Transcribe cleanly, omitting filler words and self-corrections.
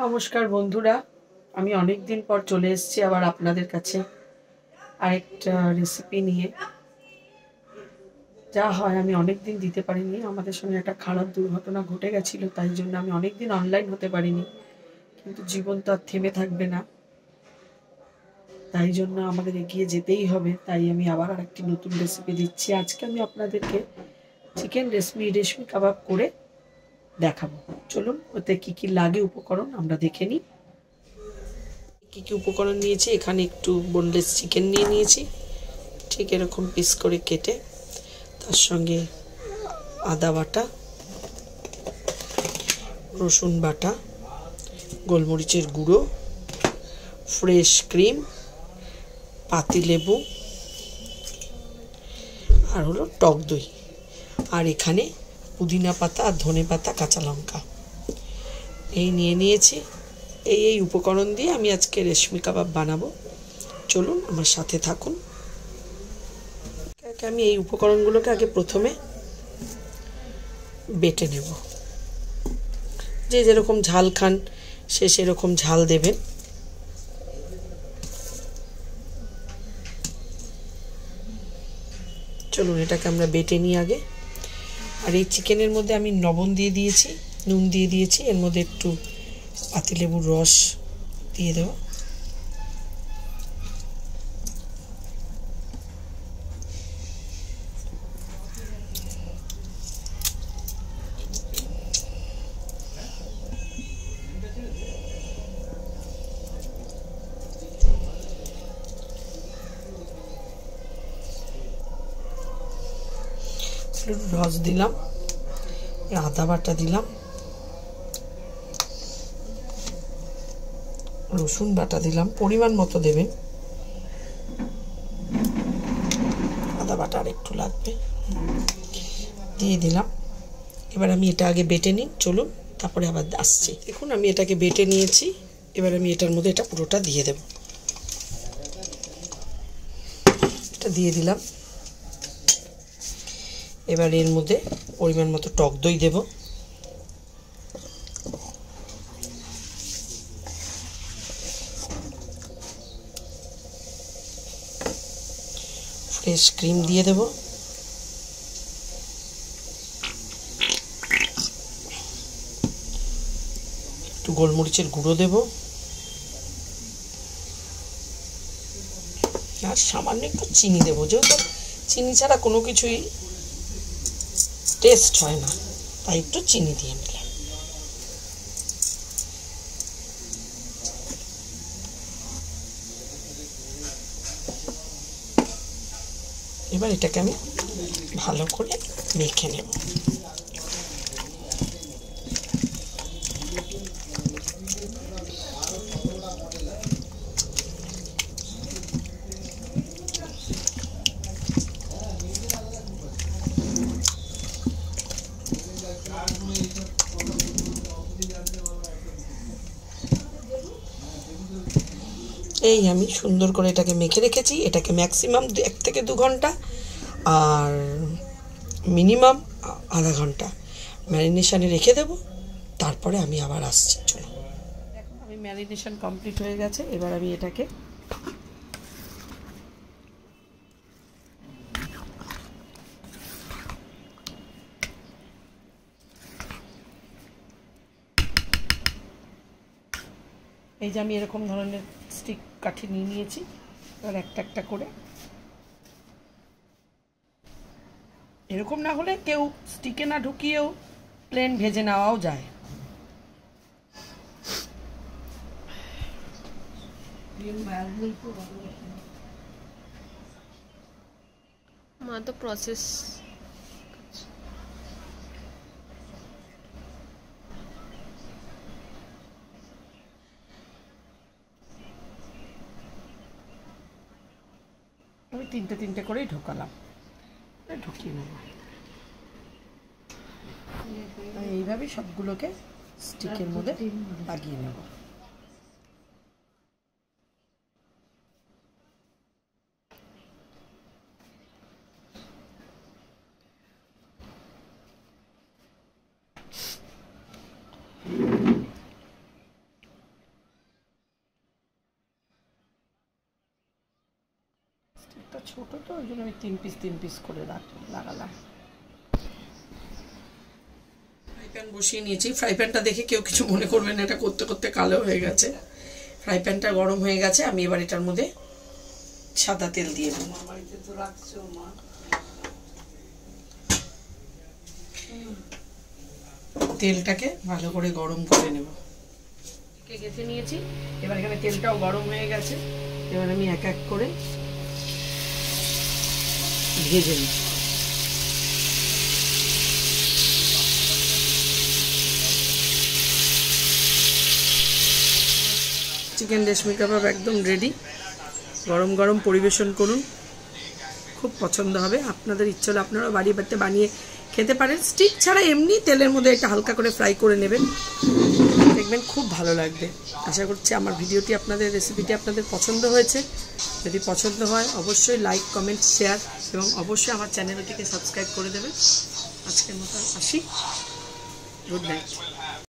নমস্কার বন্ধুরা, আমি অনেক দিন পর চলে এসেছি আবার আপনাদের কাছে আরেকটা রেসিপি নিয়ে। যা হয় আমি অনেক দিন দিতে পারিনি, আমাদের সঙ্গে একটা খারাপ দুর্ঘটনা ঘটে গেছিলো, তাই জন্য আমি অনেক দিন অনলাইন হতে পারিনি। কিন্তু জীবন তো আর থেমে থাকবে না, তাই জন্য আমাদের এগিয়ে যেতেই হবে। তাই আমি আবার আরেকটি নতুন রেসিপি দিচ্ছি। আজকে আমি আপনাদেরকে চিকেন রেশমি কাবাব করে দেখাবো। চলুন ওতে কি কি লাগে উপকরণ আমরা দেখে নিই। কী কী উপকরণ নিয়েছি, এখানে একটু বোনলেস চিকেন নিয়ে নিয়েছি, ঠিক এরকম পিস করে কেটে। তার সঙ্গে আদা বাটা, রসুন বাটা, গোলমরিচের গুঁড়ো, ফ্রেশ ক্রিম, পাতিলেবু, আর হলো টক দই, আর এখানে পুদিনা পাতা আর ধনে পাতা, কাঁচা লঙ্কা এই নিয়ে নিয়েছি। এই উপকরণ দিয়ে আমি আজকে রেশমি কাবাব বানাবো। চলুন আমার সাথে থাকুন। আমি এই উপকরণগুলোকে আগে প্রথমে বেটে নেব। যে যেরকম ঝাল খান সে সেরকম ঝাল দেবেন। চলুন এটাকে আমরা বেটে নিই আগে। আর এই চিকেনের মধ্যে আমি লবণ দিয়ে দিয়েছি, নুন দিয়ে দিয়েছি, এর মধ্যে একটু পাতিলেবুর রস দিয়ে দেব। রস দিলাম, আদা বাটা দিলাম, রসুন বাটা দিলাম, পরিমাণ মতো দেবেন। আদা বাটা আর একটু লাগবে, দিয়ে দিলাম। এবার আমি এটা আগে বেটে নিই, চলুন তারপরে আবার আসছি। দেখুন আমি এটাকে বেটে নিয়েছি, এবার আমি এটার মধ্যে এটা পুরোটা দিয়ে দেব। এটা দিয়ে দিলাম। এবার এর মধ্যে পরিমাণ মতো টক দই দেব, ফ্রেশ ক্রিম দিয়ে দেব, একটু গোলমরিচের গুঁড়ো দেব, আর সামান্য একটু চিনি দেবো, যেহেতু চিনি ছাড়া কোনো কিছুই টেস্ট হয় না, তাই একটু চিনি দিয়ে নিলাম। এবার এটাকে আমি ভালো করে মেখে নেব। এই আমি সুন্দর করে এটাকে মেখে রেখেছি। এটাকে ম্যাক্সিমাম 1 থেকে 2 ঘন্টা আর মিনিমাম আধা ঘন্টা ম্যারিনেশনে রেখে দেব, তারপরে আমি আবার আসছি। চলো, দেখো আমি ম্যারিনেশন কমপ্লিট হয়ে গেছে। এবার আমি এটাকে এই যে আমি এরকম ধরনের স্টিক কাঠি নিয়ে নিয়েছি। এবার একটা একটা করে, এরকম না হলে কেউ স্টিকে না ঢুকিয়েও প্লেন ভেজে নেওয়াও যায়। মা তো প্রসেস আমি তিনটে তিনটে করেই ঢোকালাম, ঢুকিয়ে নেব। এইভাবেই সবগুলোকে স্টিকের মধ্যে লাগিয়ে নেব। ছোট তো ওই জন্য আমি 3 পিস করে লাগালাম। ফ্রাই প্যান বসিয়ে নিয়েছি। ফ্রাই প্যানটা দেখে কেউ কিছু মনে করবেন না, এটা করতে করতে কালো হয়ে গেছে। ফ্রাই প্যানটা গরম হয়ে গেছে, আমি এবার এটার মধ্যে সাদা তেল দিয়ে দেবো। তেলটাকে ভালো করে গরম করে নেব। গেঁথে নিয়েছি, এবার এখানে তেলটাও গরম হয়ে গেছে। এবার আমি এক এক করে ভেজে নিই। চিকেন রেশমি কাবাব একদম রেডি। গরম গরম পরিবেশন করুন, খুব পছন্দ হবে। আপনাদের ইচ্ছে হলে আপনারা বাড়িতে বানিয়ে খেতে পারেন। স্টিক ছাড়া এমনি তেলের মধ্যে এটা হালকা করে ফ্রাই করে নেবেন, দেখবেন খুব ভালো লাগবে। আশা করছি আমার ভিডিওটি আপনাদের, রেসিপিটি আপনাদের পছন্দ হয়েছে। যদি পছন্দ হয় অবশ্যই লাইক, কমেন্ট, শেয়ার এবং অবশ্যই আমার চ্যানেলটিকে সাবস্ক্রাইব করে দেবেন। আজকের মতো আসি, গুড নাইট।